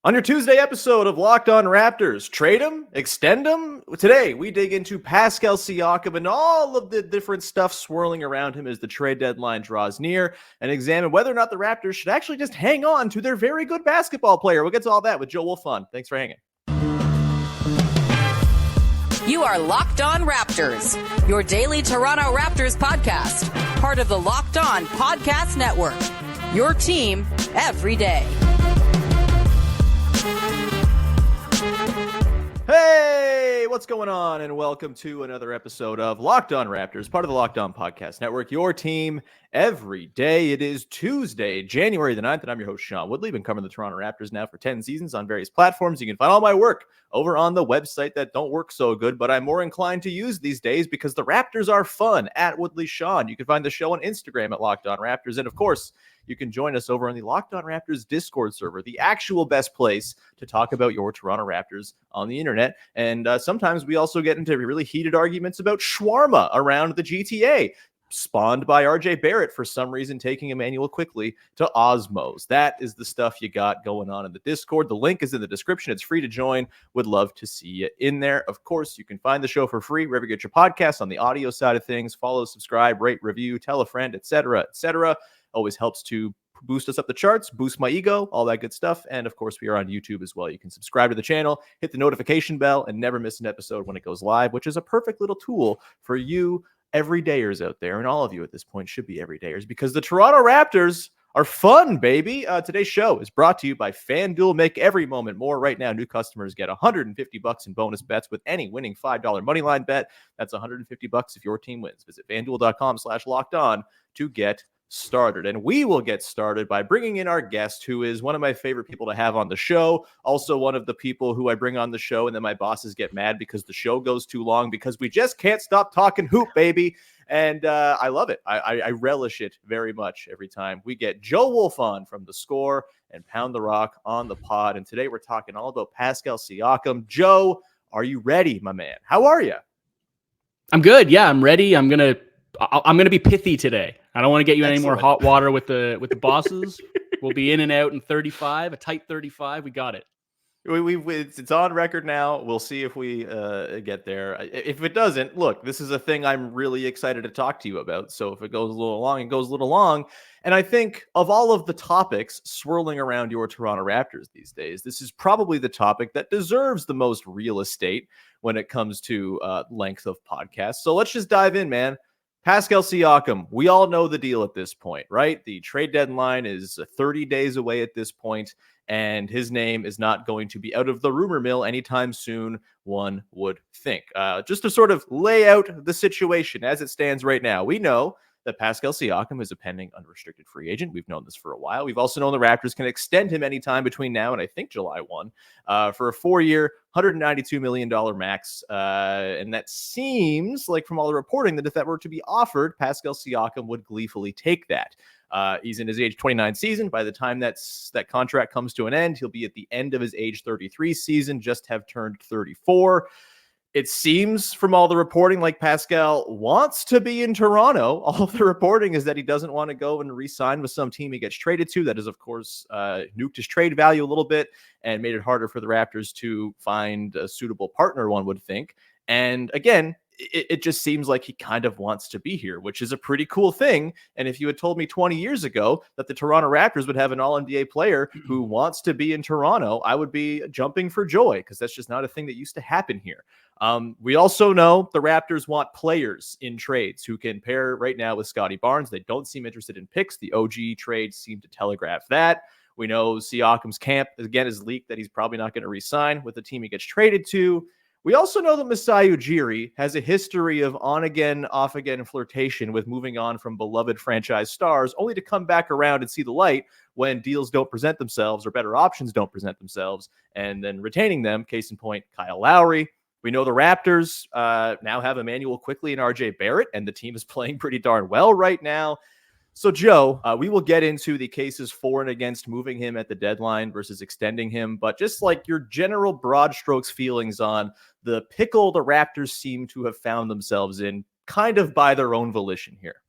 On your Tuesday episode of Locked On Raptors, trade them, extend them. Today, we dig into Pascal Siakam and all of the different stuff swirling around him as the trade deadline draws near and examine whether or not the Raptors should actually just hang on to their very good basketball player. We'll get to all that with Joe Wolfond. Thanks for hanging. You are Locked On Raptors, your daily Toronto Raptors podcast, part of the Locked On Podcast Network, your team every day. Hey, what's going on? And welcome to another episode of Locked On Raptors, part of the Locked On Podcast Network, your team every day. It is Tuesday, January the 9th, and I'm your host, Sean Woodley. Been covering the Toronto Raptors now for 10 seasons on various platforms. You can find all my work over on the website that don't work so good, but I'm more inclined to use these days because the Raptors are fun, at Woodley Sean. You can find the show on Instagram at Locked On Raptors, and of course, you can join us over on the Locked On Raptors Discord server, the actual best place to talk about your Toronto Raptors on the internet. And sometimes we also get into really heated arguments about shawarma around the GTA, spawned by RJ Barrett for some reason taking Immanuel Quickley to Osmos. That is the stuff you got going on in the Discord. The link is in the description. It's free to join. Would love to see you in there. Of course, you can find the show for free wherever you get your podcasts on the audio side of things. Follow, subscribe, rate, review, tell a friend, etc., etc. Always helps to boost us up the charts, boost my ego, all that good stuff. And of course, we are on YouTube as well. You can subscribe to the channel, hit the notification bell, and never miss an episode when it goes live, which is a perfect little tool for you everydayers out there. And all of you at this point should be everydayers because the Toronto Raptors are fun, baby. Today's show is brought to you by FanDuel. Make every moment more. Right now, new customers get $150 in bonus bets with any winning $5 moneyline bet. That's $150 if your team wins. Visit FanDuel.com/locked-on to get started. And we will get started by bringing in our guest, who is one of my favorite people to have on the show. Also one of the people who I bring on the show and then my bosses get mad because the show goes too long because we just can't stop talking hoop, baby. And I love it. I relish it very much every time we get Joe Wolfond from The Score and Pound the Rock on the pod. And today we're talking all about Pascal Siakam. Joe, are you ready, my man? How are you? I'm good. Yeah, I'm ready. I'm gonna be pithy today. I don't want to get you any more hot water with the bosses. We'll be in and out in 35, a tight 35. We got it. It's on record now. We'll see if we get there. If it doesn't, look, this is a thing I'm really excited to talk to you about. So if it goes a little long, it goes a little long. And I think of all of the topics swirling around your Toronto Raptors these days, this is probably the topic that deserves the most real estate when it comes to length of podcasts. So let's just dive in, man. Pascal Siakam, we all know the deal at this point, right? The trade deadline is 30 days away at this point, and his name is not going to be out of the rumor mill anytime soon, one would think. Just to sort of lay out the situation as it stands right now, we know that Pascal Siakam is a pending unrestricted free agent. We've known this for a while. We've also known the Raptors can extend him anytime between now and I think July 1 for a 4-year, $192 million max. And that seems like from all the reporting that if that were to be offered, Pascal Siakam would gleefully take that. He's in his age 29 season. By the time that contract comes to an end, he'll be at the end of his age 33 season, just have turned 34. It seems from all the reporting like Pascal wants to be in Toronto. All of the reporting is that he doesn't want to go and re-sign with some team he gets traded to. That is, of course, nuked his trade value a little bit and made it harder for the Raptors to find a suitable partner, one would think. And again, it just seems like he kind of wants to be here, which is a pretty cool thing. And if you had told me 20 years ago that the Toronto Raptors would have an all-NBA player who wants to be in Toronto, I would be jumping for joy because that's just not a thing that used to happen here. We also know the Raptors want players in trades who can pair right now with Scottie Barnes. They don't seem interested in picks. The OG trade seemed to telegraph that. We know Siakam's camp, again, has leaked that he's probably not going to re-sign with the team he gets traded to. We also know that Masai Ujiri has a history of on-again, off-again flirtation with moving on from beloved franchise stars, only to come back around and see the light when deals don't present themselves or better options don't present themselves, and then retaining them. Case in point, Kyle Lowry. We know the Raptors now have Immanuel Quickley and RJ Barrett, and the team is playing pretty darn well right now. So, Joe, we will get into the cases for and against moving him at the deadline versus extending him, but just like your general broad strokes feelings on the pickle the Raptors seem to have found themselves in kind of by their own volition here.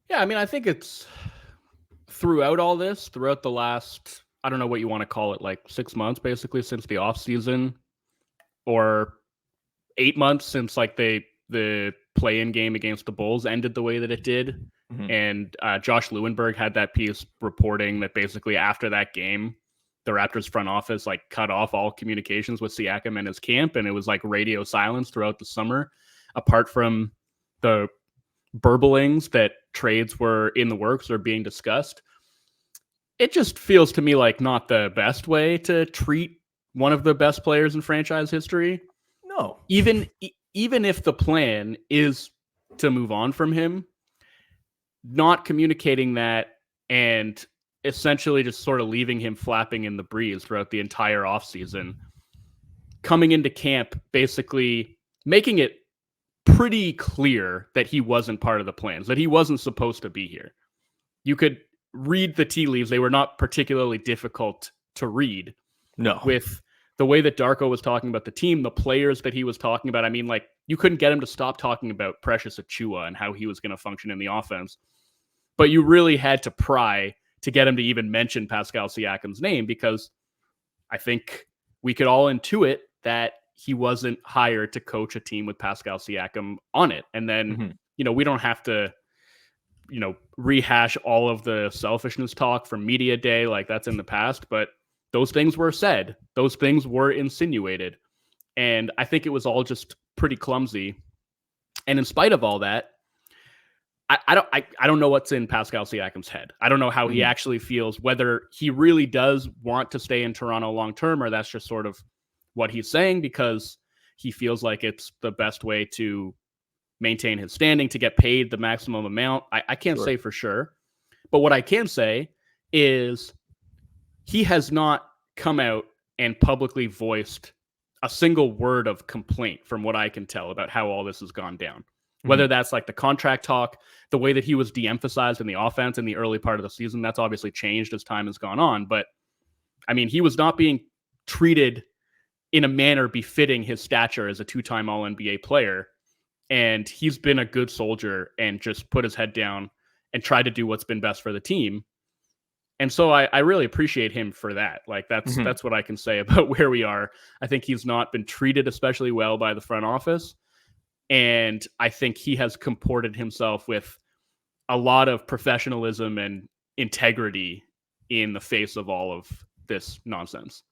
Yeah, I mean, I think it's throughout all this, throughout the last, I don't know what you want to call it, like 6 months, basically, since the offseason, or 8 months since like the play-in game against the Bulls ended the way that it did. Mhm. And Josh Lewenberg had that piece reporting that basically after that game, the Raptors front office like cut off all communications with Siakam and his camp, and it was like radio silence throughout the summer, apart from the burblings that trades were in the works or being discussed. It just feels to me like not the best way to treat one of the best players in franchise history. No. Even if the plan is to move on from him, not communicating that and essentially just sort of leaving him flapping in the breeze throughout the entire offseason, coming into camp, basically making it pretty clear that he wasn't part of the plans, that he wasn't supposed to be here. You could read the tea leaves. They were not particularly difficult to read. No. With the way that Darko was talking about the team, the players that he was talking about, I mean, like, you couldn't get him to stop talking about Precious Achiuwa and how he was going to function in the offense. But you really had to pry to get him to even mention Pascal Siakam's name, because I think we could all intuit that he wasn't hired to coach a team with Pascal Siakam on it. And then, we don't have to, rehash all of the selfishness talk from media day. Like, that's in the past, but those things were said. Those things were insinuated. And I think it was all just pretty clumsy. And in spite of all that, I don't know what's in Pascal Siakam's head. I don't know how he actually feels, whether he really does want to stay in Toronto long term, or that's just sort of what he's saying because he feels like it's the best way to maintain his standing, to get paid the maximum amount. I can't say for sure. But what I can say is he has not come out and publicly voiced a single word of complaint, from what I can tell, about how all this has gone down. Whether that's like the contract talk, the way that he was de-emphasized in the offense in the early part of the season, that's obviously changed as time has gone on. But I mean, he was not being treated in a manner befitting his stature as a two-time All-NBA player. And he's been a good soldier and just put his head down and tried to do what's been best for the team. And so I really appreciate him for that. Like, that's what I can say about where we are. I think he's not been treated especially well by the front office. And I think he has comported himself with a lot of professionalism and integrity in the face of all of this nonsense.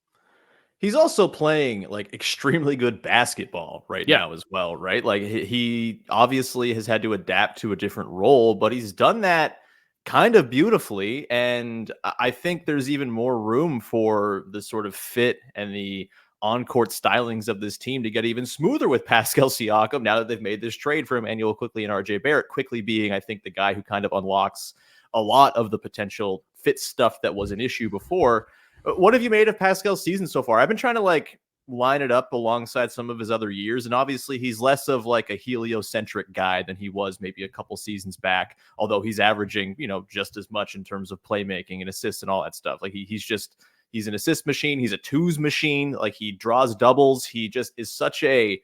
He's also playing like extremely good basketball right now as well, right? Like, he obviously has had to adapt to a different role, but he's done that kind of beautifully. And I think there's even more room for the sort of fit and the on-court stylings of this team to get even smoother with Pascal Siakam now that they've made this trade for Immanuel Quickley and RJ Barrett. Quickley being, I think, the guy who kind of unlocks a lot of the potential fit stuff that was an issue before. What have you made of Pascal's season so far? I've been trying to like line it up alongside some of his other years, and obviously he's less of like a heliocentric guy than he was maybe a couple seasons back, although he's averaging, just as much in terms of playmaking and assists and all that stuff. Like, he's an assist machine. He's a twos machine. Like, he draws doubles. He just is such a,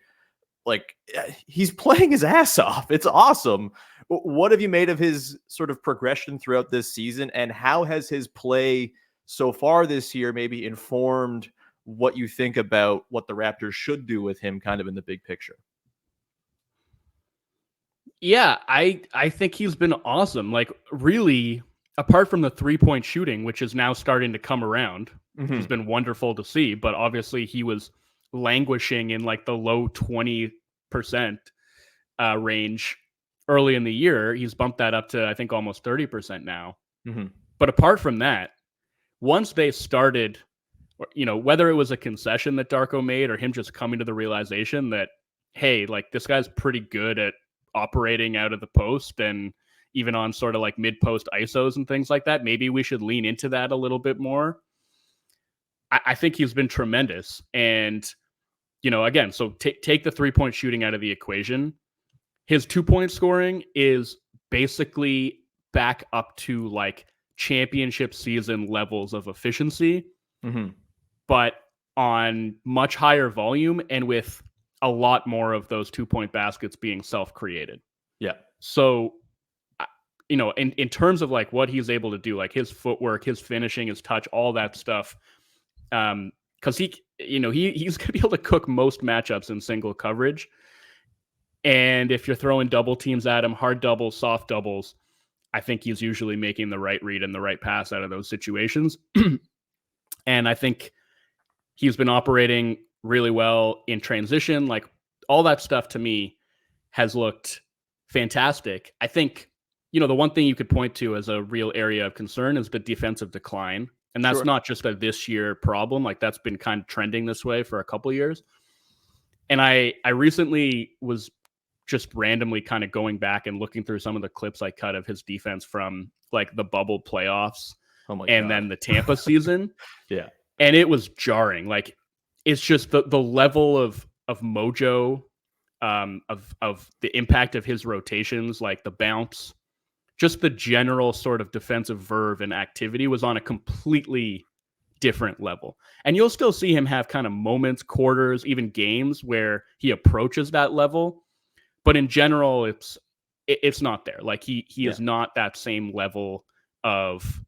like, he's playing his ass off. It's awesome. What have you made of his sort of progression throughout this season, and how has his play so far this year maybe informed what you think about what the Raptors should do with him kind of in the big picture? Yeah, I think he's been awesome. Like, really, apart from the three-point shooting, which is now starting to come around, it's been wonderful to see. But obviously he was languishing in like the low 20% range early in the year. He's bumped that up to, I think, almost 30% now. But apart from that, once they started, whether it was a concession that Darko made or him just coming to the realization that, hey, like, this guy's pretty good at operating out of the post and even on sort of like mid-post ISOs and things like that, maybe we should lean into that a little bit more. I think he's been tremendous. And, again, so take the three-point shooting out of the equation. His 2-point scoring is basically back up to like championship season levels of efficiency, but on much higher volume and with a lot more of those 2-point baskets being self-created. Yeah. So in terms of like what he's able to do, like his footwork, his finishing, his touch, all that stuff. Because he's going to be able to cook most matchups in single coverage. And if you're throwing double teams at him, hard doubles, soft doubles, I think he's usually making the right read and the right pass out of those situations. And I think he's been operating really well in transition. Like all that stuff to me has looked fantastic. I think, the one thing you could point to as a real area of concern is the defensive decline. And that's not just a this year problem. Like that's been kind of trending this way for a couple of years. And I recently was just randomly kind of going back and looking through some of the clips I cut of his defense from like the bubble playoffs then the Tampa season. Yeah. And it was jarring. Like it's just the level of mojo, of the impact of his rotations, like the bounce, just the general sort of defensive verve and activity was on a completely different level. And you'll still see him have kind of moments, quarters, even games where he approaches that level. But in general, it's not there. Like he is not that same level of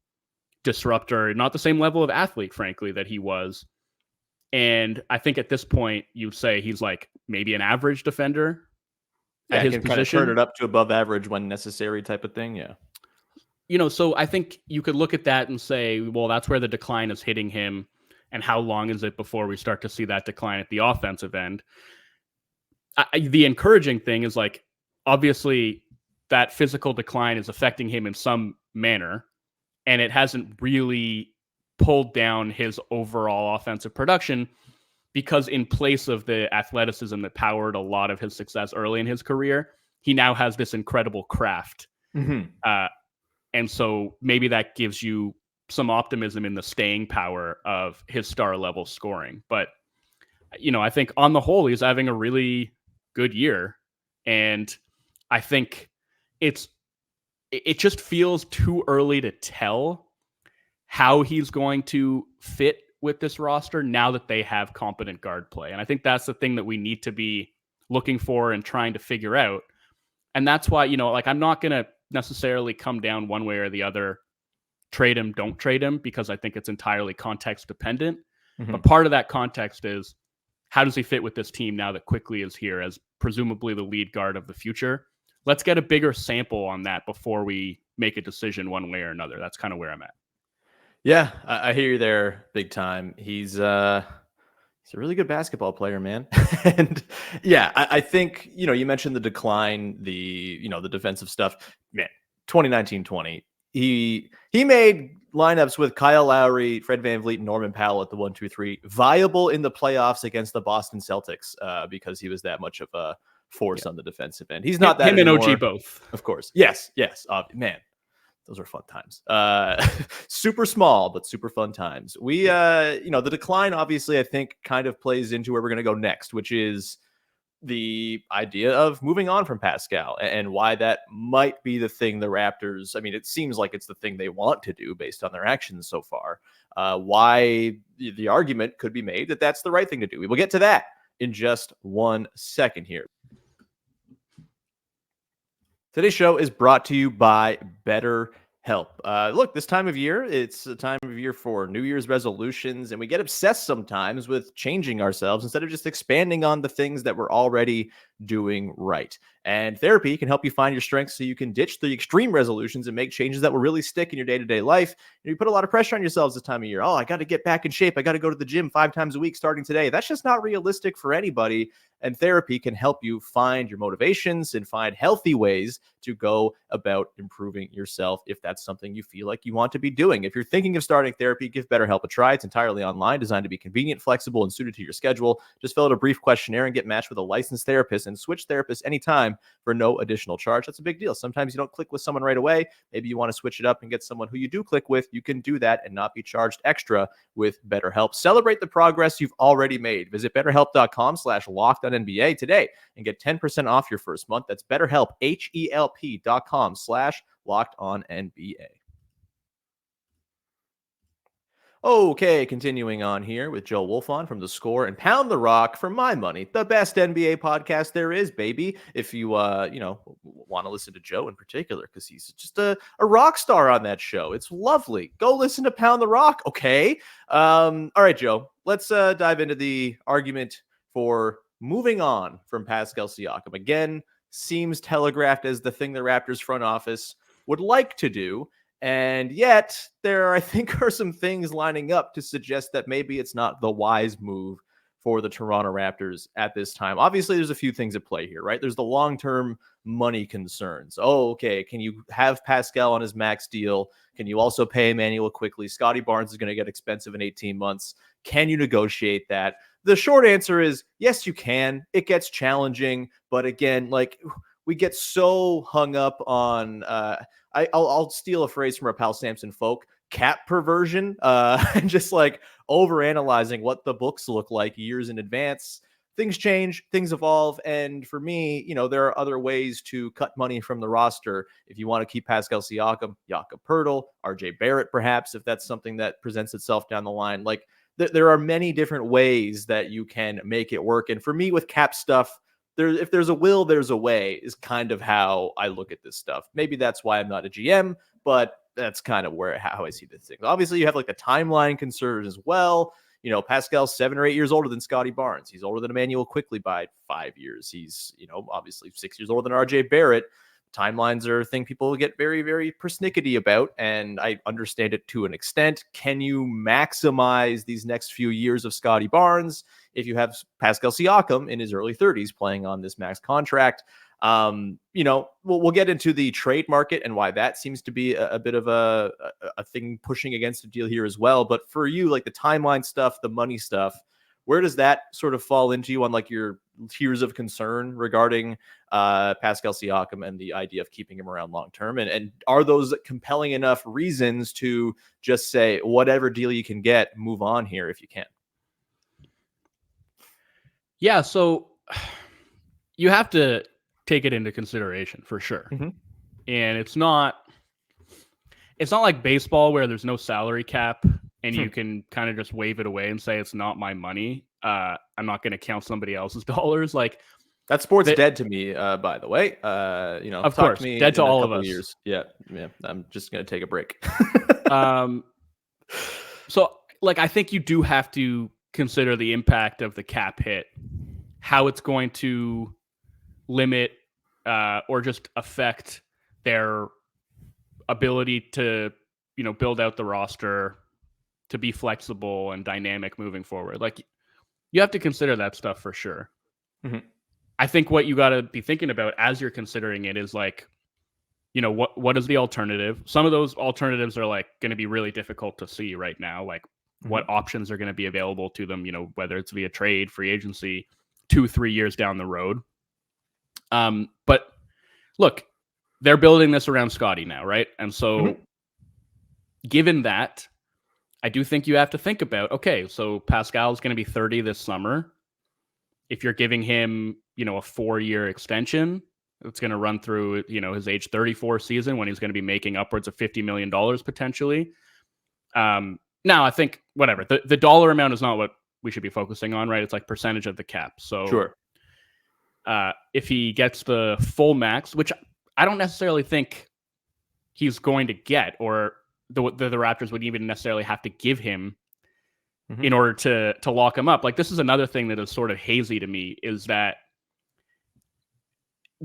disruptor, not the same level of athlete, frankly, that he was. And I think at this point, you'd say he's like maybe an average defender at his position. Kind of turn it up to above average when necessary type of thing. Yeah. So I think you could look at that and say, well, that's where the decline is hitting him. And how long is it before we start to see that decline at the offensive end? The encouraging thing is like, obviously that physical decline is affecting him in some manner, and it hasn't really pulled down his overall offensive production because in place of the athleticism that powered a lot of his success early in his career, he now has this incredible craft. Mm-hmm. And so maybe that gives you some optimism in the staying power of his star level scoring. But, I think on the whole, he's having a really good year. And I think it just feels too early to tell how he's going to fit with this roster now that they have competent guard play. And I think that's the thing that we need to be looking for and trying to figure out. And that's why, I'm not going to necessarily come down one way or the other, trade him, don't trade him, because I think it's entirely context dependent. Mm-hmm. But part of that context is, how does he fit with this team now that Quickley is here as presumably the lead guard of the future? Let's get a bigger sample on that before we make a decision one way or another. That's kind of where I'm at. Yeah, I hear you there big time. He's a really good basketball player, man. And yeah, I think, you mentioned the decline, the defensive stuff, man, 2019-20, he made lineups with Kyle Lowry, Fred VanVleet, and Norman Powell at the 1-2-3 viable in the playoffs against the Boston Celtics because he was that much of a force on the defensive end. He's not that him anymore. And OG both, of course. Yes. Man, those are fun times. Super small, but super fun times. We, the decline, obviously, I think kind of plays into where we're going to go next, which is the idea of moving on from Pascal and why that might be the thing the Raptors, it seems like it's the thing they want to do based on their actions so far. Why the argument could be made that that's the right thing to do. We will get to that in just 1 second here. Today's show is brought to you by BetterHelp. Look, this time of year, it's a time of year for New Year's resolutions, and we get obsessed sometimes with changing ourselves instead of just expanding on the things that we're already doing right. And therapy can help you find your strengths so you can ditch the extreme resolutions and make changes that will really stick in your day-to-day life. You put a lot of pressure on yourselves this time of year. Oh, I got to get back in shape. I got to go to the gym 5 times a week starting today. That's just not realistic for anybody. And therapy can help you find your motivations and find healthy ways to go about improving yourself if that's something you feel like you want to be doing. If you're thinking of starting therapy, give BetterHelp a try. It's entirely online, designed to be convenient, flexible, and suited to your schedule. Just fill out a brief questionnaire and get matched with a licensed therapist and switch therapists anytime for no additional charge. That's a big deal. Sometimes you don't click with someone right away. Maybe you want to switch it up and get someone who you do click with. You can do that and not be charged extra with BetterHelp. Celebrate the progress you've already made. Visit BetterHelp.com/LockedOnNBA today and get 10% off your first month. That's BetterHelp, HELP.com/LockedOnNBA. Okay, continuing on here with Joe Wolfond from The Score and Pound the Rock for my money, the best NBA podcast there is, baby. If you want to listen to Joe in particular, because he's just a rock star on that show. It's lovely. Go listen to Pound the Rock. Okay. All right, Joe. Let's dive into the argument for moving on from Pascal Siakam. Again, seems telegraphed as the thing the Raptors front office would like to do. And yet, there, I think, are some things lining up to suggest that maybe it's not the wise move for the Toronto Raptors at this time. Obviously, there's a few things at play here, right? There's the long-term money concerns. Oh, okay, can you have Pascal on his max deal? Can you also pay Immanuel Quickley? Scottie Barnes is going to get expensive in 18 months. Can you negotiate that? The short answer is yes, you can. It gets challenging, but again, like we get so hung up on I'll steal a phrase from our pal Samson Folk, cap perversion, and just like overanalyzing what the books look like years in advance. Things change, things evolve, and for me, there are other ways to cut money from the roster. If you want to keep Pascal Siakam, Jakob Poeltl, RJ Barrett, perhaps, if that's something that presents itself down the line, like there are many different ways that you can make it work. And for me, with cap stuff, if there's a will, there's a way is kind of how I look at this stuff. Maybe that's why I'm not a GM, but that's kind of how I see this thing. Obviously, you have like the timeline concerns as well. Pascal's 7 or 8 years older than Scottie Barnes. He's older than Immanuel Quickley by 5 years. He's, obviously 6 years older than RJ Barrett. Timelines are a thing people get very, very persnickety about, and I understand it to an extent. Can you maximize these next few years of Scottie Barnes if you have Pascal Siakam in his early 30s playing on this max contract? We'll get into the trade market and why that seems to be a bit of a thing pushing against a deal here as well. But for you, like the timeline stuff, the money stuff, where does that sort of fall into you on like your tiers of concern regarding Pascal Siakam and the idea of keeping him around long term? And are those compelling enough reasons to just say whatever deal you can get, move on here if you can? Yeah, so you have to take it into consideration for sure. Mm-hmm. And it's not like baseball where there's no salary cap and you can kind of just wave it away and say it's not my money. I'm not going to count somebody else's dollars. Like that sport's dead to me, by the way. Of course, to me dead to all of us. Years. Yeah. I'm just going to take a break. So, like, I think you do have to consider the impact of the cap hit, how it's going to limit or just affect their ability to, build out the roster, to be flexible and dynamic moving forward. Like, you have to consider that stuff for sure. Mm-hmm. I think what you got to be thinking about as you're considering it is like, what is the alternative? Some of those alternatives are like going to be really difficult to see right now. Like what options are going to be available to them, whether it's via trade, free agency, 2-3 years down the road. But look, they're building this around Scottie now, right? And so given that, I do think you have to think about, okay, so Pascal's going to be 30 this summer. If you're giving him, a 4-year extension, it's going to run through, his age 34 season when he's going to be making upwards of $50 million potentially. Now, I think whatever, the dollar amount is not what we should be focusing on, right? It's like percentage of the cap. So sure. If he gets the full max, which I don't necessarily think he's going to get, or the Raptors would even necessarily have to give him in order to lock him up. Like, this is another thing that is sort of hazy to me, is that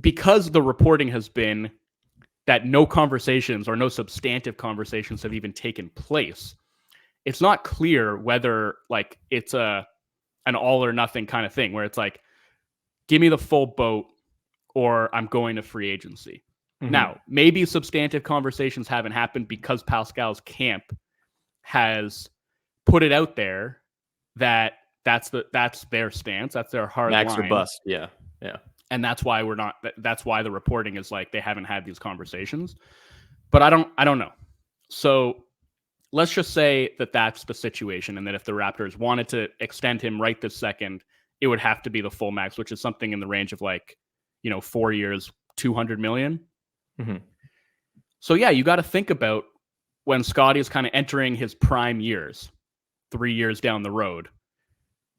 because the reporting has been that no conversations or no substantive conversations have even taken place, it's not clear whether like it's an all or nothing kind of thing where it's like, give me the full boat or I'm going to free agency. Now, maybe substantive conversations haven't happened because Pascal's camp has put it out there that that's their stance, that's their hard max line. Or bust. Yeah. And that's why that's why the reporting is like they haven't had these conversations. But I don't know. So let's just say that that's the situation, and that if the Raptors wanted to extend him right this second, it would have to be the full max, which is something in the range of like, 4 years, $200 million. So yeah, you got to think about when Scottie is kind of entering his prime years. 3 years down the road,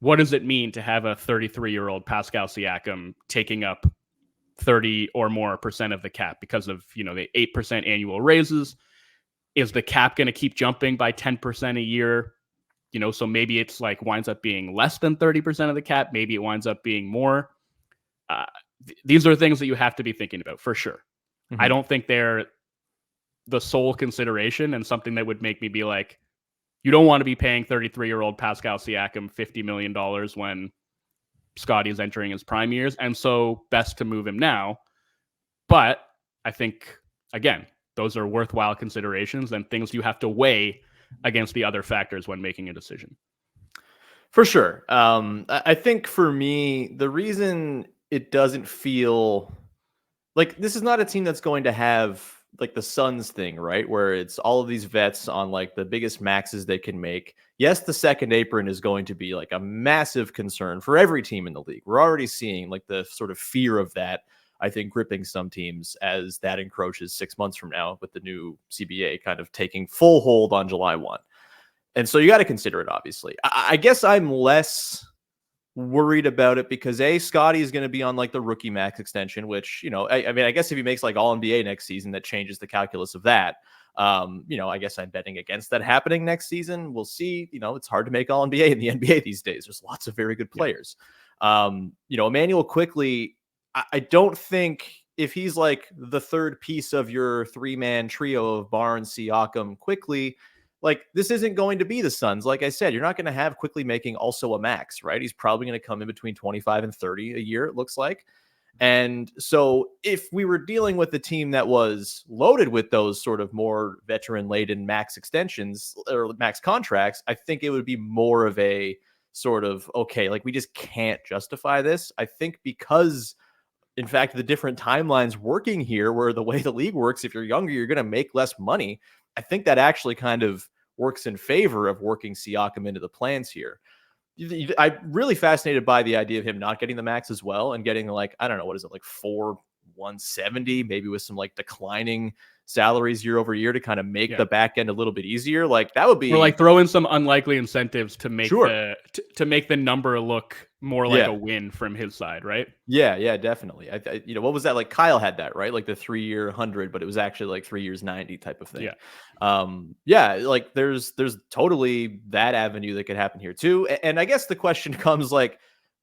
what does it mean to have a 33-year-old Pascal Siakam taking up 30 or more % of the cap because of, the 8% annual raises? Is the cap going to keep jumping by 10% a year? So maybe it's like winds up being less than 30% of the cap. Maybe it winds up being more. These are things that you have to be thinking about for sure. I don't think they're the sole consideration and something that would make me be like, you don't want to be paying 33-year-old Pascal Siakam $50 million when Scottie is entering his prime years. And so best to move him now. But I think, again, those are worthwhile considerations and things you have to weigh against the other factors when making a decision. For sure. I think for me, the reason it doesn't feel like this is not a team that's going to have like the Suns thing, right? Where it's all of these vets on like the biggest maxes they can make. Yes, the second apron is going to be like a massive concern for every team in the league. We're already seeing like the sort of fear of that, I think, gripping some teams as that encroaches 6 months from now with the new CBA kind of taking full hold on July 1. And so you got to consider it, obviously. I guess I'm less worried about it because Scottie is going to be on like the rookie max extension, which, I mean, I guess if he makes like all NBA next season, that changes the calculus of that. I guess I'm betting against that happening next season. We'll see. It's hard to make all NBA in the NBA these days. There's lots of very good players. Immanuel Quickley, I don't think if he's like the third piece of your 3-man trio of Barnes, Siakam, Quickley, like this isn't going to be the Suns. Like I said, you're not going to have Quickley making also a max, right? He's probably going to come in between 25 and 30 a year, it looks like. And so if we were dealing with a team that was loaded with those sort of more veteran-laden max extensions or max contracts, I think it would be more of a sort of, okay, like we just can't justify this. I think because, in fact, the different timelines working here, where the way the league works, if you're younger, you're going to make less money. I think that actually kind of works in favor of working Siakam into the plans here. I'm really fascinated by the idea of him not getting the max as well and getting like, I don't know, what is it, like 170, maybe with some like declining salaries year over year to kind of make the back end a little bit easier. Like that would be, or like throw in some unlikely incentives to make to make the number look more like a win from his side, right? Yeah, definitely. What was that? Like Kyle had that, right? Like the 3-year 100, but it was actually like 3 years 90 type of thing. Like there's totally that avenue that could happen here too. And I guess the question comes like,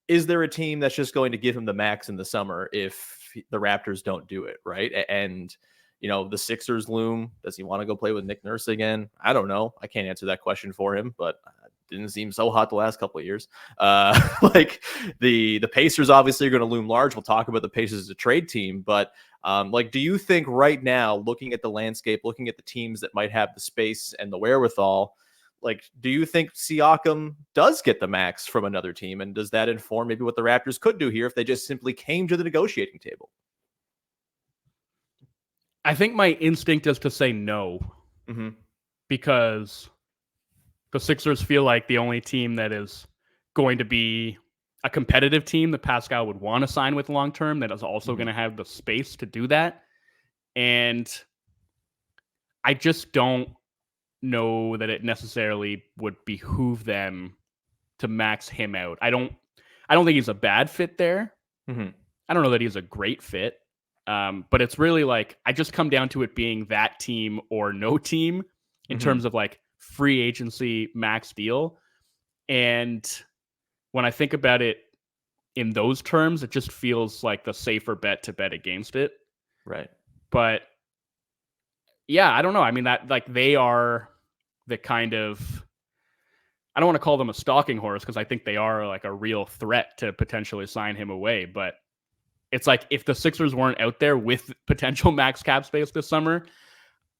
is there a team that's just going to give him the max in the summer if the Raptors don't do it, right? And the Sixers loom. Does he want to go play with Nick Nurse again? I don't know. I can't answer that question for him, but didn't seem so hot the last couple of years. Like the Pacers obviously are going to loom large. We'll talk about the Pacers as a trade team, but do you think right now, looking at the landscape, looking at the teams that might have the space and the wherewithal, like, do you think Siakam does get the max from another team? And does that inform maybe what the Raptors could do here if they just simply came to the negotiating table? I think my instinct is to say no, because the Sixers feel like the only team that is going to be a competitive team that Pascal would want to sign with long-term, that is also going to have the space to do that. And I just don't know that it necessarily would behoove them to max him out. I don't think he's a bad fit there. I don't know that he's a great fit. But it's really like, I just come down to it being that team or no team in terms of like free agency max deal. And when I think about it in those terms, it just feels like the safer bet to bet against it. Right. But yeah, I don't know. I mean, that like they are the kind of, I don't want to call them a stalking horse because I think they are like a real threat to potentially sign him away. But it's like if the Sixers weren't out there with potential max cap space this summer,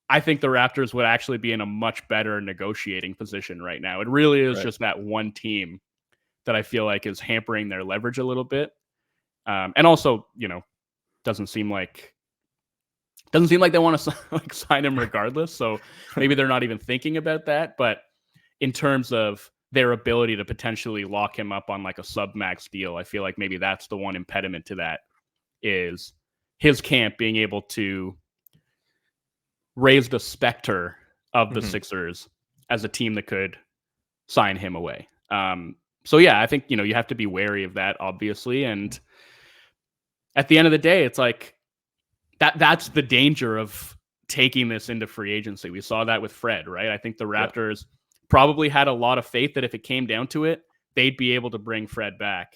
I think the Raptors would actually be in a much better negotiating position right now. It really is just that one team that I feel like is hampering their leverage a little bit. And also, doesn't seem like they want to like sign him regardless. So maybe they're not even thinking about that. But in terms of their ability to potentially lock him up on like a sub-max deal, I feel like maybe that's the one impediment to that, is his camp being able to raise the specter of the Sixers as a team that could sign him away. So yeah, I think, you have to be wary of that, obviously. And at the end of the day, it's like that's the danger of taking this into free agency. We saw that with Fred, right? I think the Raptors probably had a lot of faith that if it came down to it, they'd be able to bring Fred back.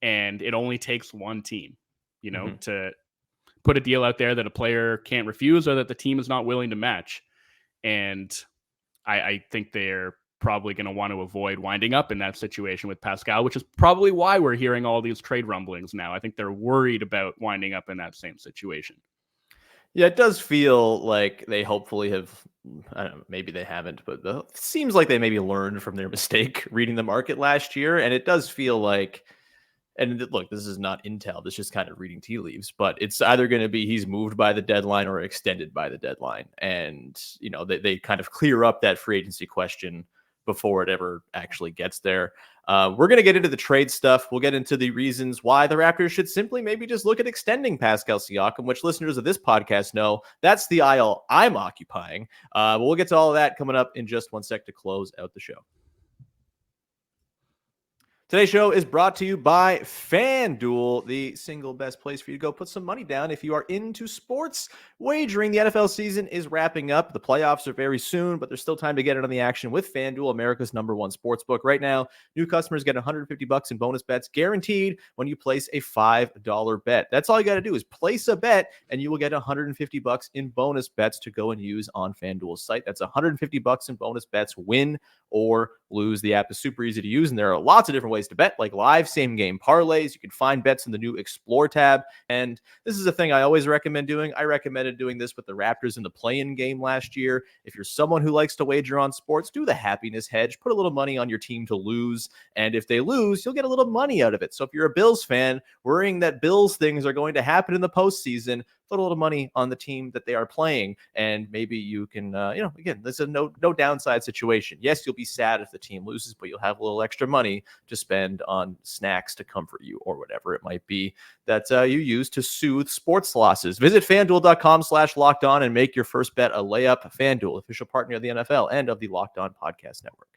And it only takes one team, to put a deal out there that a player can't refuse or that the team is not willing to match. And I think they're probably going to want to avoid winding up in that situation with Pascal, which is probably why we're hearing all these trade rumblings now. I think they're worried about winding up in that same situation. Yeah, it does feel like they hopefully have, I don't know, maybe they haven't, but it seems like they maybe learned from their mistake reading the market last year. And it does feel like, and look, this is not intel, this is just kind of reading tea leaves, but it's either going to be he's moved by the deadline or extended by the deadline. And, they kind of clear up that free agency question before it ever actually gets there. We're going to get into the trade stuff. We'll get into the reasons why the Raptors should simply maybe just look at extending Pascal Siakam, which listeners of this podcast know that's the aisle I'm occupying. But we'll get to all of that coming up in just one sec to close out the show. Today's show is brought to you by FanDuel, the single best place for you to go put some money down if you are into sports wagering. The NFL season is wrapping up. The playoffs are very soon, but there's still time to get in on the action with FanDuel, America's #1 sportsbook. Right now, new customers get $150 in bonus bets guaranteed when you place a $5 bet. That's all you got to do is place a bet, and you will get $150 in bonus bets to go and use on FanDuel's site. That's $150 in bonus bets, win or lose. The app is super easy to use, and there are lots of different ways to bet, like live same game parlays. You can find bets in the new Explore tab. And this is a thing I always recommend doing. I recommended doing this with the Raptors in the play-in game last year. If you're someone who likes to wager on sports, do the happiness hedge. Put a little money on your team to lose. And if they lose, you'll get a little money out of it. So if you're a Bills fan worrying that Bills things are going to happen in the postseason, put a little money on the team that they are playing, and maybe you can, again, this is a no downside situation. Yes, you'll be sad if the team loses, but you'll have a little extra money to spend on snacks to comfort you or whatever it might be that you use to soothe sports losses. Visit FanDuel.com/LockedOn and make your first bet a layup. FanDuel, official partner of the NFL and of the Locked On Podcast Network.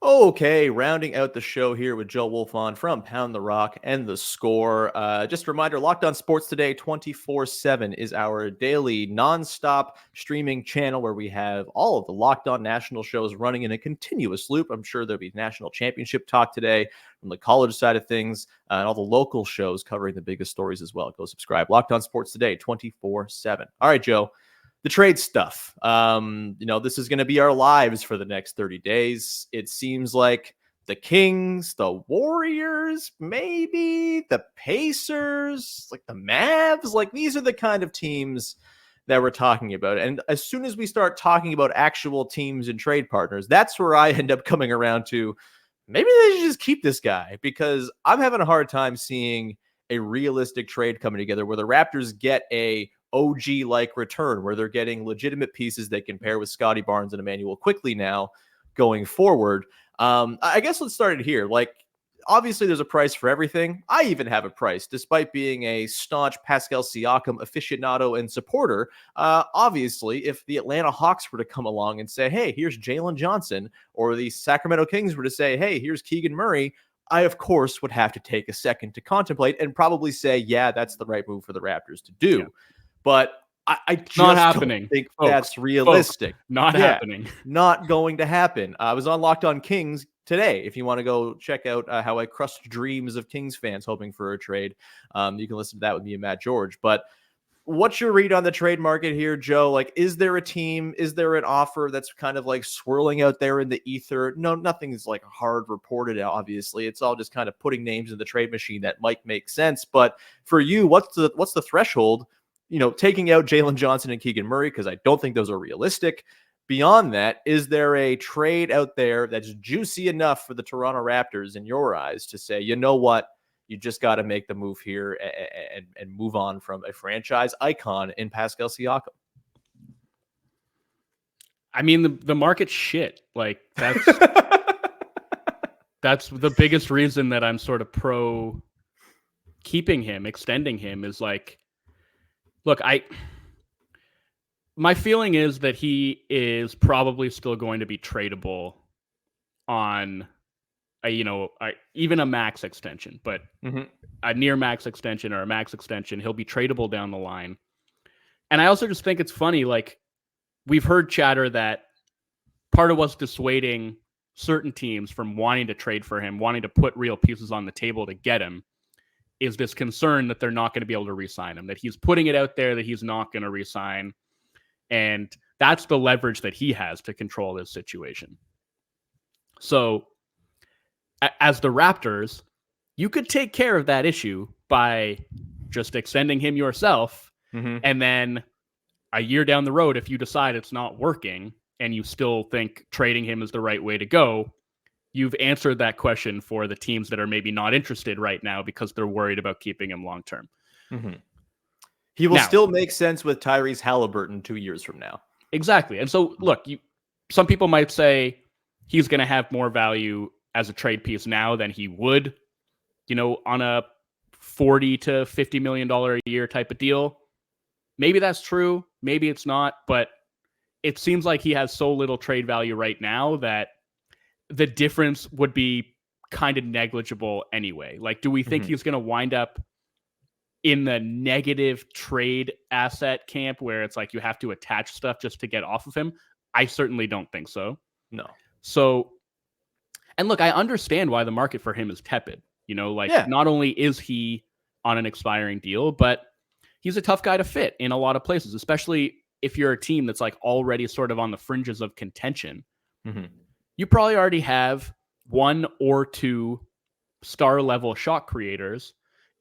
Okay, rounding out the show here with Joe Wolfond from Pound the Rock and The Score. Just a reminder, Locked On Sports Today 24/7 is our daily nonstop streaming channel where we have all of the Locked On national shows running in a continuous loop. I'm sure there'll be national championship talk today from the college side of things, and all the local shows covering the biggest stories as well. Go subscribe. Locked On Sports Today 24/7. All right, Joe. The trade stuff. This is going to be our lives for the next 30 days. It seems like the Kings, the Warriors, maybe the Pacers, like the Mavs, like these are the kind of teams that we're talking about. And as soon as we start talking about actual teams and trade partners, that's where I end up coming around to maybe they should just keep this guy, because I'm having a hard time seeing a realistic trade coming together where the Raptors get a OG-like return, where they're getting legitimate pieces they can pair with Scottie, Barnes, and Immanuel Quickley now going forward. I guess let's start it here. Like, obviously, there's a price for everything. I even have a price, despite being a staunch Pascal Siakam aficionado and supporter. Obviously, if the Atlanta Hawks were to come along and say, hey, here's Jalen Johnson, or the Sacramento Kings were to say, hey, here's Keegan Murray, I, of course, would have to take a second to contemplate and probably say, yeah, that's the right move for the Raptors to do. Yeah. But I just don't think that's realistic. Happening. Not going to happen. I was on Locked On Kings today. If you want to go check out how I crushed dreams of Kings fans hoping for a trade, you can listen to that with me and Matt George. But what's your read on the trade market here, Joe? Like, is there a team? Is there an offer that's kind of like swirling out there in the ether? No, nothing's like hard reported, obviously. It's all just kind of putting names in the trade machine that might make sense. But for you, what's the threshold? Taking out Jalen Johnson and Keegan Murray, because I don't think those are realistic. Beyond that, is there a trade out there that's juicy enough for the Toronto Raptors in your eyes to say, you know what, you just got to make the move here and move on from a franchise icon in Pascal Siakam? I mean, the market's shit. Like, that's that's the biggest reason that I'm sort of pro keeping him, extending him, is like, look, my feeling is that he is probably still going to be tradable on even a max extension, but a near max extension or a max extension, he'll be tradable down the line. And I also just think it's funny, like, we've heard chatter that part of what's dissuading certain teams from wanting to trade for him, wanting to put real pieces on the table to get him, is this concern that they're not going to be able to re-sign him, that he's putting it out there that he's not going to re-sign. And that's the leverage that he has to control this situation. So as the Raptors, you could take care of that issue by just extending him yourself. And then a year down the road, if you decide it's not working and you still think trading him is the right way to go, you've answered that question for the teams that are maybe not interested right now because they're worried about keeping him long term. He will still make sense with Tyrese Halliburton 2 years from now. Exactly. And so, look, some people might say he's going to have more value as a trade piece now than he would, on a $40 to $50 million a year type of deal. Maybe that's true. Maybe it's not. But it seems like he has so little trade value right now that the difference would be kind of negligible anyway. Like, do we think he's going to wind up in the negative trade asset camp where it's like you have to attach stuff just to get off of him? I certainly don't think so. No. So, and look, I understand why the market for him is tepid. Not only is he on an expiring deal, but he's a tough guy to fit in a lot of places, especially if you're a team that's like already sort of on the fringes of contention. You probably already have one or two star level shot creators.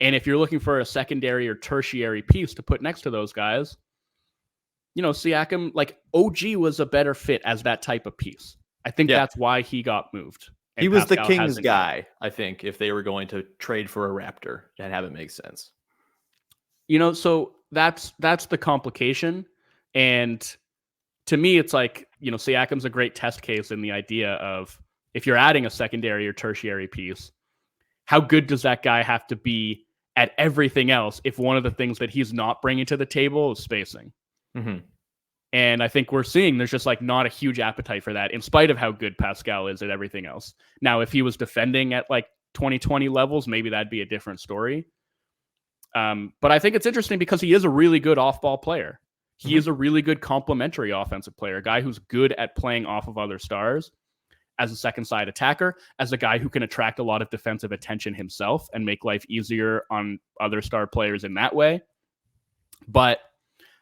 And if you're looking for a secondary or tertiary piece to put next to those guys, Siakam, like OG was a better fit as that type of piece. I think that's why he got moved. He was Pascal the Kings guy, I think, if they were going to trade for a Raptor and have it make sense. So that's the complication. And to me, it's like, Siakam's a great test case in the idea of if you're adding a secondary or tertiary piece, how good does that guy have to be at everything else if one of the things that he's not bringing to the table is spacing? And I think we're seeing there's just like not a huge appetite for that in spite of how good Pascal is at everything else. Now, if he was defending at like 2020 levels, maybe that'd be a different story. But I think it's interesting because he is a really good off-ball player. He is a really good complementary offensive player, a guy who's good at playing off of other stars as a second side attacker, as a guy who can attract a lot of defensive attention himself and make life easier on other star players in that way. But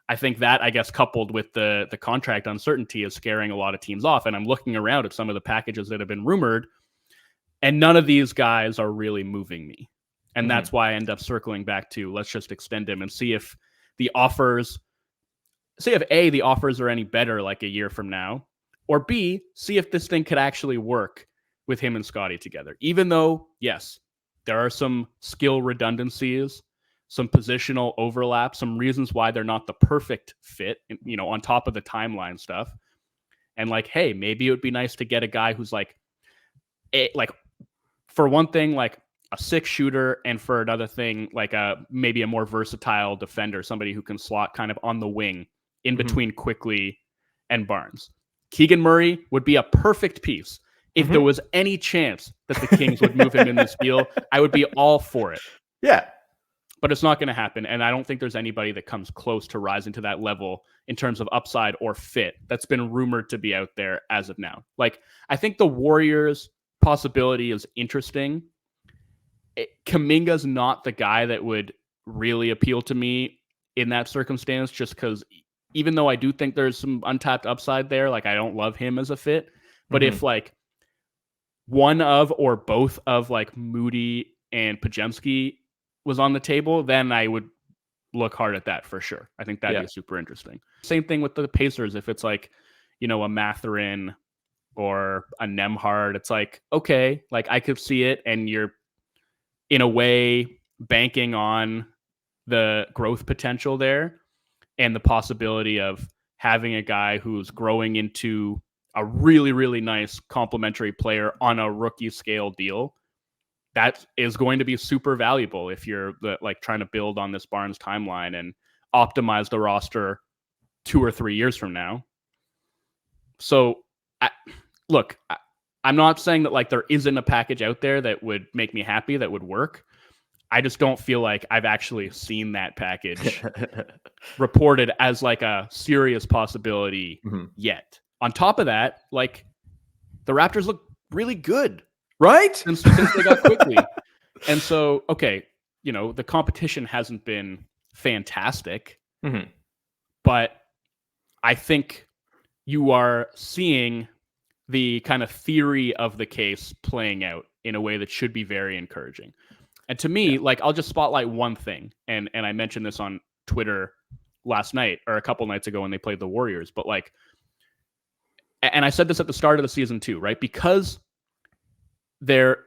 I think that, I guess, coupled with the contract uncertainty is scaring a lot of teams off. And I'm looking around at some of the packages that have been rumored, and none of these guys are really moving me. And that's why I end up circling back to let's just extend him and see if the offers, the offers are any better like a year from now, or B, see if this thing could actually work with him and Scottie together. Even though, yes, there are some skill redundancies, some positional overlap, some reasons why they're not the perfect fit, on top of the timeline stuff. And like, hey, maybe it would be nice to get a guy who's like for one thing, like a 6 shooter, and for another thing, like maybe a more versatile defender, somebody who can slot kind of on the wing in between Quickley and Barnes. Keegan Murray would be a perfect piece. If there was any chance that the Kings would move him in this deal, I would be all for it. Yeah. But it's not going to happen. And I don't think there's anybody that comes close to rising to that level in terms of upside or fit that's been rumored to be out there as of now. Like, I think the Warriors possibility is interesting. Kuminga's not the guy that would really appeal to me in that circumstance, just because even though I do think there's some untapped upside there, like I don't love him as a fit. But if like one of or both of like Moody and Podziemski was on the table, then I would look hard at that for sure. I think that'd be super interesting. Same thing with the Pacers. If it's like, a Mathurin or a Nembhard, it's like, okay, like I could see it. And you're in a way banking on the growth potential there and the possibility of having a guy who's growing into a really, really nice complementary player on a rookie scale deal. That is going to be super valuable if you're like trying to build on this Barnes timeline and optimize the roster 2 or 3 years from now. So, I'm not saying that like there isn't a package out there that would make me happy, that would work. I just don't feel like I've actually seen that package reported as like a serious possibility yet. On top of that, like the Raptors look really good, right? Since they got Quickley. And so, okay, you know, the competition hasn't been fantastic, but I think you are seeing the kind of theory of the case playing out in a way that should be very encouraging. And to me, like, I'll just spotlight one thing. And I mentioned this on Twitter last night or a couple nights ago when they played the Warriors. But like, and I said this at the start of the season too, right? Because there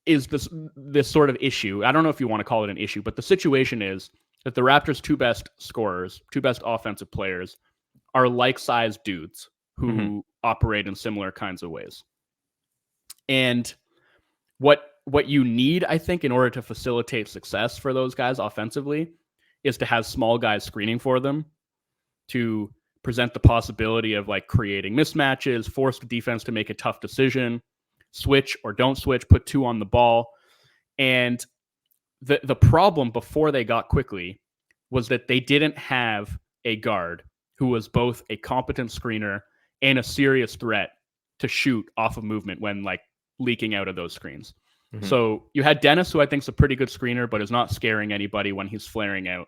is this sort of issue. I don't know if you want to call it an issue, but the situation is that the Raptors' 2 best scorers, 2 best offensive players are like-sized dudes who operate in similar kinds of ways. And what you need, I think, in order to facilitate success for those guys offensively is to have small guys screening for them, to present the possibility of like creating mismatches, force the defense to make a tough decision, switch or don't switch, put 2 on the ball. And the problem before they got Quickley was that they didn't have a guard who was both a competent screener and a serious threat to shoot off of movement when like leaking out of those screens. So you had Dennis, who I think is a pretty good screener, but is not scaring anybody when he's flaring out.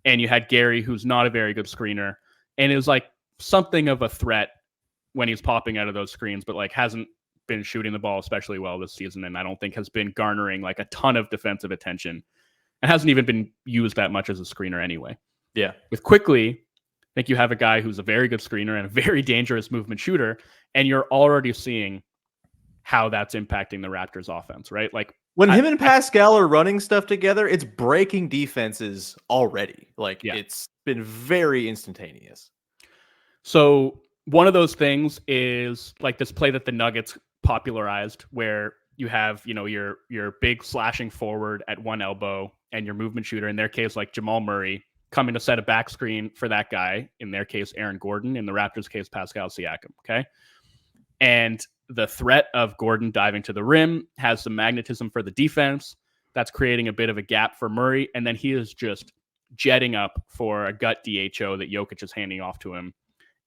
And you had Gary, who's not a very good screener and is like something of a threat when he's popping out of those screens, but like hasn't been shooting the ball especially well this season. And I don't think has been garnering like a ton of defensive attention and hasn't even been used that much as a screener anyway. Yeah. With Quickley, I think you have a guy who's a very good screener and a very dangerous movement shooter. And you're already seeing how that's impacting the Raptors offense, right? Like when him and Pascal are running stuff together, it's breaking defenses already. Like it's been very instantaneous. So one of those things is like this play that the Nuggets popularized where you have, you know, your big slashing forward at one elbow and your movement shooter, in their case, like Jamal Murray, coming to set a back screen for that guy, in their case, Aaron Gordon, in the Raptors' case, Pascal Siakam, okay? And the threat of Gordon diving to the rim has some magnetism for the defense. That's creating a bit of a gap for Murray. And then he is just jetting up for a gut DHO that Jokic is handing off to him.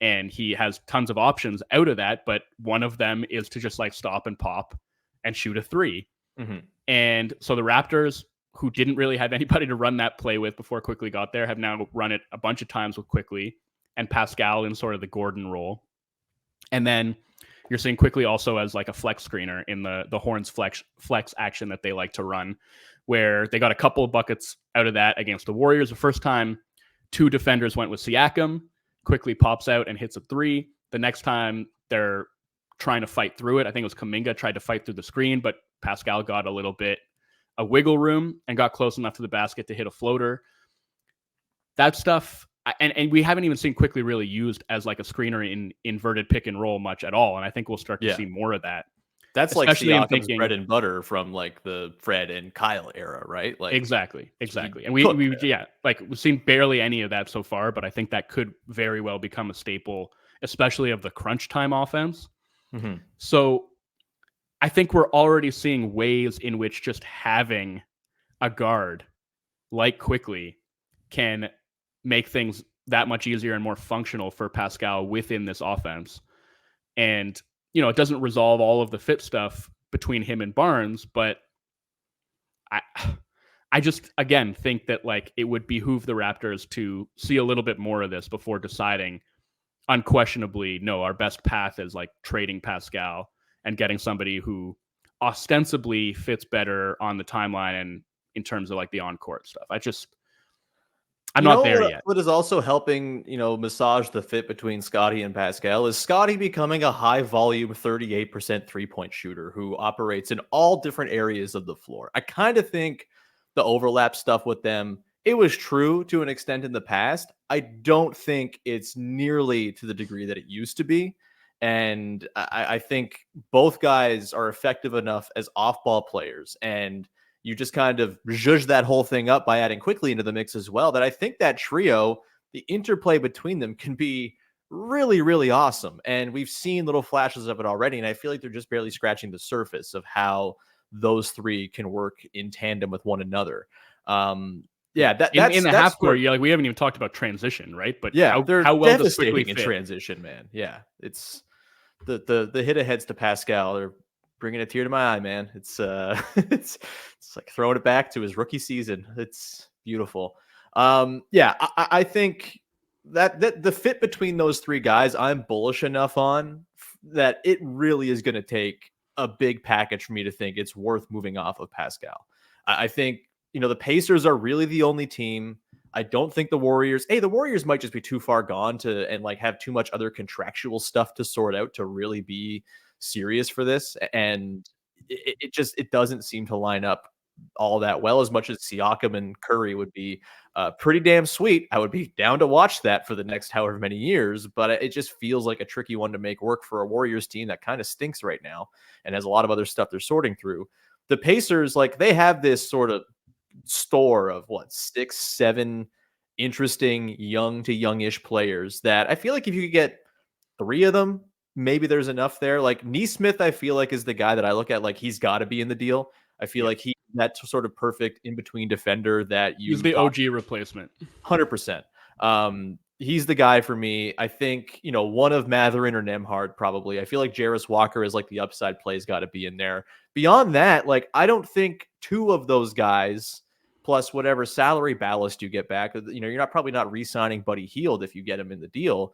And he has tons of options out of that. But one of them is to just like stop and pop and shoot a 3. And so the Raptors, who didn't really have anybody to run that play with before Quickley got there, have now run it a bunch of times with Quickley and Pascal in sort of the Gordon role. And then you're seeing Quickley also as like a flex screener in the Horns flex action that they like to run, where they got a couple of buckets out of that against the Warriors. The first time 2 defenders went with Siakam, Quickley pops out and hits a 3. The next time they're trying to fight through it, I think it was Kuminga tried to fight through the screen, but Pascal got a little bit a wiggle room and got close enough to the basket to hit a floater. That stuff. And we haven't even seen Quickley really used as like a screener in inverted pick and roll much at all. And I think we'll start to see more of that. That's especially like Siakam's bread and butter from like the Fred and Kyle era, right? Like exactly. And we've seen barely any of that so far, but I think that could very well become a staple, especially of the crunch time offense. So I think we're already seeing ways in which just having a guard like Quickley can make things that much easier and more functional for Pascal within this offense. And, you know, it doesn't resolve all of the fit stuff between him and Barnes, but I just, again, think that like it would behoove the Raptors to see a little bit more of this before deciding unquestionably, no, our best path is like trading Pascal and getting somebody who ostensibly fits better on the timeline and in terms of like the on-court stuff. I'm not there yet. What is also helping, massage the fit between Scottie and Pascal is Scottie becoming a high volume 38% 3-point shooter who operates in all different areas of the floor. I kind of think the overlap stuff with them, it was true to an extent in the past. I don't think it's nearly to the degree that it used to be. And I think both guys are effective enough as off-ball players, and you just kind of zhuzh that whole thing up by adding Quickley into the mix as well, that I think that trio the interplay between them can be really, really awesome. And we've seen little flashes of it already. And I feel like they're just barely scratching the surface of how those three can work in tandem with one another. Yeah, in the half court, where, we haven't even talked about transition, right? But yeah, they're how well does devastating Quickley in fit? transition, man. Yeah, it's the hit aheads to Pascal. They're bringing a tear to my eye, man. It's it's like throwing it back to his rookie season. It's beautiful. Yeah, I think that the fit between those three guys, I'm bullish enough on that it really is going to take a big package for me to think it's worth moving off of Pascal. I think, the Pacers are really the only team. I don't think the Warriors might just be too far gone and like have too much other contractual stuff to sort out to really be serious for this. And it doesn't seem to line up all that well. As much as Siakam and Curry would be pretty damn sweet, I would be down to watch that for the next however many years, but it just feels like a tricky one to make work for a Warriors team that kind of stinks right now and has a lot of other stuff they're sorting through. The Pacers, like, they have this sort of store of 6-7 interesting young to youngish players that I feel like if you could get 3 of them, maybe there's enough there. Like Neesmith, I feel like is the guy that I look at, like he's got to be in the deal. I feel like he's that sort of perfect in between defender that he's the OG replacement. 100%. He's the guy for me. I think, one of Mathurin or Nembhard probably. I feel like Jarris Walker is like the upside play's got to be in there. Beyond that, like I don't think 2 of those guys plus whatever salary ballast you get back, you're probably not re-signing Buddy Hield if you get him in the deal.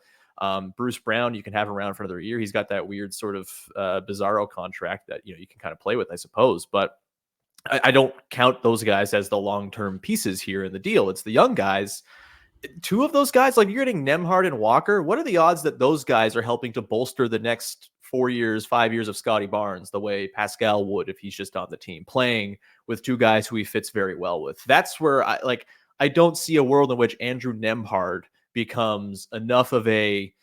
Bruce Brown, you can have around for another year. He's got that weird sort of bizarro contract that, you can kind of play with, I suppose. But I don't count those guys as the long-term pieces here in the deal. It's the young guys. 2 of those guys, like you're getting Nembhard and Walker. What are the odds that those guys are helping to bolster the next 4 years, 5 years of Scottie Barnes the way Pascal would if he's just on the team playing with 2 guys who he fits very well with? That's where I don't see a world in which Andrew Nembhard becomes enough of a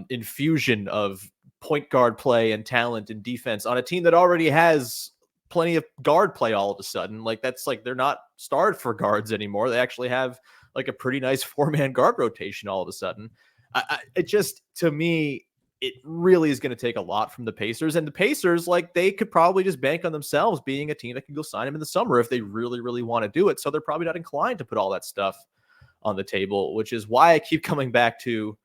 infusion of point guard play and talent and defense on a team that already has plenty of guard play all of a sudden. Like that's like they're not starved for guards anymore. They actually have like a pretty nice 4-man guard rotation all of a sudden. It just, to me, it really is going to take a lot from the Pacers. And the Pacers, like, they could probably just bank on themselves being a team that can go sign him in the summer if they really, really want to do it. So they're probably not inclined to put all that stuff on the table, which is why I keep coming back to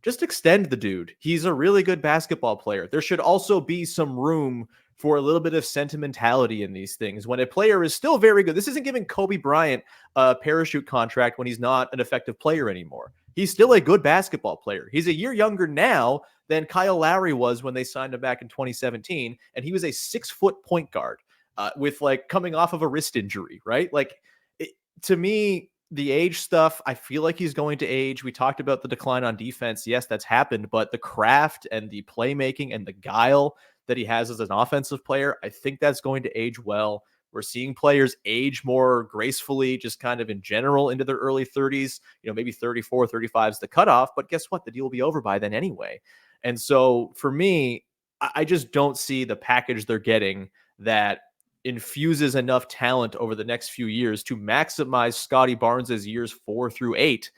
just extend the dude. He's a really good basketball player. There should also be some room for a little bit of sentimentality in these things. When a player is still very good, this isn't giving Kobe Bryant a parachute contract when he's not an effective player anymore. He's still a good basketball player. He's a year younger now than Kyle Lowry was when they signed him back in 2017. And he was a 6-foot point guard with like coming off of a wrist injury, right? Like to me, the age stuff, I feel like he's going to age. We talked about the decline on defense. Yes, that's happened, but the craft and the playmaking and the guile that he has as an offensive player, I think that's going to age well. We're seeing players age more gracefully, just kind of in general into their early 30s, maybe 34, 35 is the cutoff, but guess what? The deal will be over by then anyway. And so for me, I just don't see the package they're getting that infuses enough talent over the next few years to maximize Scottie Barnes' years 4 through 8.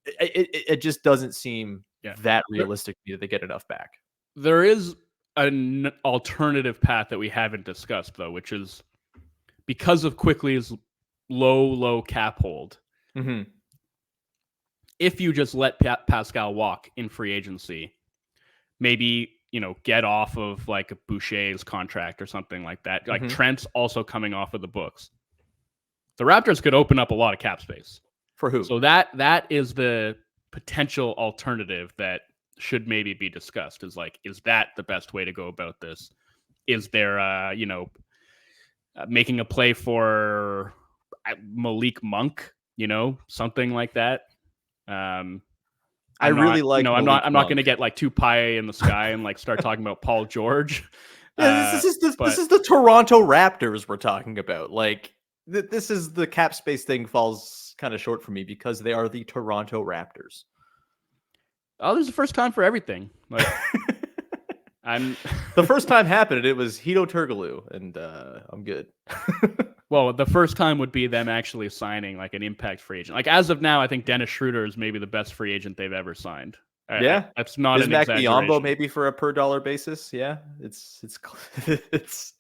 It just doesn't seem that realistic that they get enough back. There is an alternative path that we haven't discussed, though, which is because of Quickley's low cap hold. Mm-hmm. If you just let Pascal walk in free agency, maybe, get off of like a Boucher's contract or something like that. Like Trent's also coming off of the books. The Raptors could open up a lot of cap space. For who? So that is the potential alternative that should maybe be discussed. Is that the best way to go about this? Is there, making a play for Malik Monk, something like that? I'm not going to get like too pie in the sky and like start talking about Paul George. This is the Toronto Raptors we're talking about. Like this is the cap space thing falls kind of short for me because they are the Toronto Raptors. Oh, there's a first time for everything. Like the first time happened, it was Hito Turkoglu, and I'm good. Well, the first time would be them actually signing like an impact free agent. Like as of now, I think Dennis Schroeder is maybe the best free agent they've ever signed. Yeah, that's not an Bismack exaggeration. Biyombo maybe for a per dollar basis. Yeah, it's it's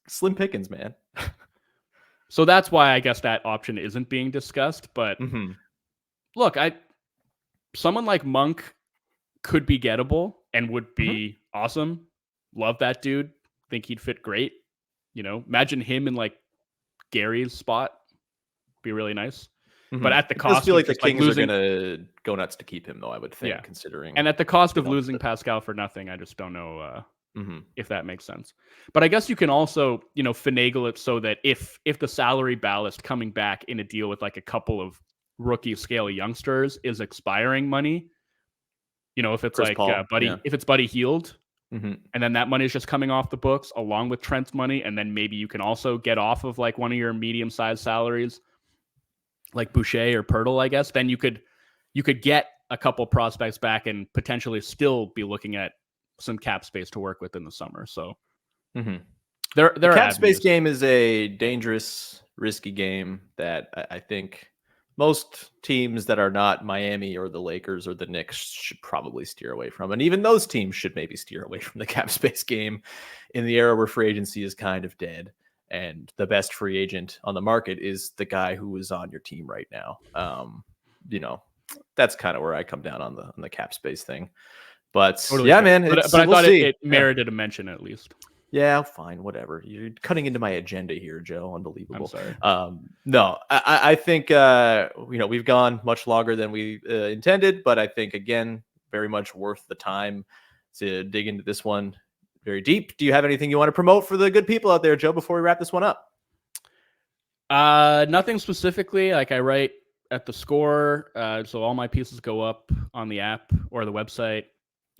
slim pickings, man. So that's why I guess that option isn't being discussed. But look, someone like Monk could be gettable and would be awesome. Love that dude. Think he'd fit great. You know, imagine him in like Gary's spot. Be really nice. But at the cost, I feel like of the Kings losing, are gonna go nuts to keep him, though. I would think, considering, and at the cost of losing Pascal for nothing, I just don't know if that makes sense. But I guess you can also, you know, finagle it so that if the salary ballast coming back in a deal with like a couple of rookie scale youngsters is expiring money, you know, if it's Chris like Paul, if it's Buddy Hield, and then that money is just coming off the books along with Trent's money, and then maybe you can also get off of like one of your medium-sized salaries, like Boucher or Pirtle, I guess. Then you could get a couple prospects back and potentially still be looking at some cap space to work with in the summer. So the cap space game is a dangerous, risky game that I think most teams that are not Miami or the Lakers or the Knicks should probably steer away from. And even those teams should maybe steer away from the cap space game in the era where free agency is kind of dead. And the best free agent on the market is the guy who is on your team right now. You know, that's kind of where I come down on the cap space thing. But totally yeah, man. But I thought it merited a mention at least. Yeah, fine, whatever. You're cutting into my agenda here, Joe. Unbelievable. I'm sorry. No, I think you know, we've gone much longer than we intended, but I think again, very much worth the time to dig into this one very deep. Do you have anything you want to promote for the good people out there, Joe, before we wrap this one up? Nothing specifically. Like I write at The Score, so all my pieces go up on the app or the website,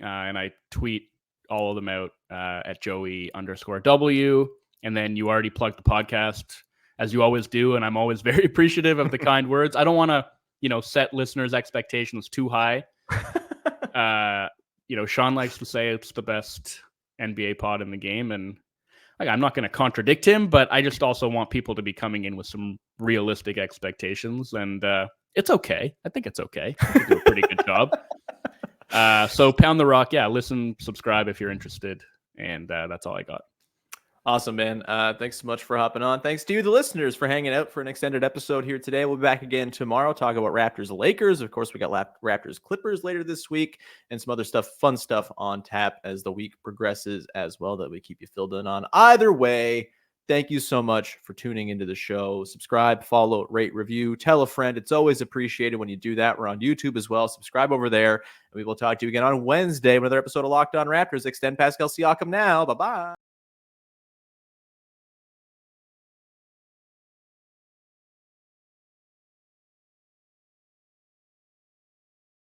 and I tweet all of them out at Joey_W. And then you already plugged the podcast, as you always do, and I'm always very appreciative of the kind words. I don't want to, you know, set listeners' expectations too high. You know, Sean likes to say it's the best NBA pod in the game, and like, I'm not going to contradict him, but I just also want people to be coming in with some realistic expectations, and it's okay. I think it's okay. I think we do a pretty good job. So Pound the Rock, listen, subscribe if you're interested, and that's all I got. Awesome, man. Thanks so much for hopping on. Thanks to you, the listeners, for hanging out for an extended episode here today. We'll be back again tomorrow, talk about Raptors Lakers. Of course, we got Raptors Clippers later this week, and some other stuff, fun stuff on tap as the week progresses as well, that we keep you filled in on. Either way, thank you so much for tuning into the show. Subscribe, follow, rate, review, tell a friend. It's always appreciated when you do that. We're on YouTube as well. Subscribe over there, and we will talk to you again on Wednesday with another episode of Locked On Raptors. Extend Pascal Siakam now. Bye-bye.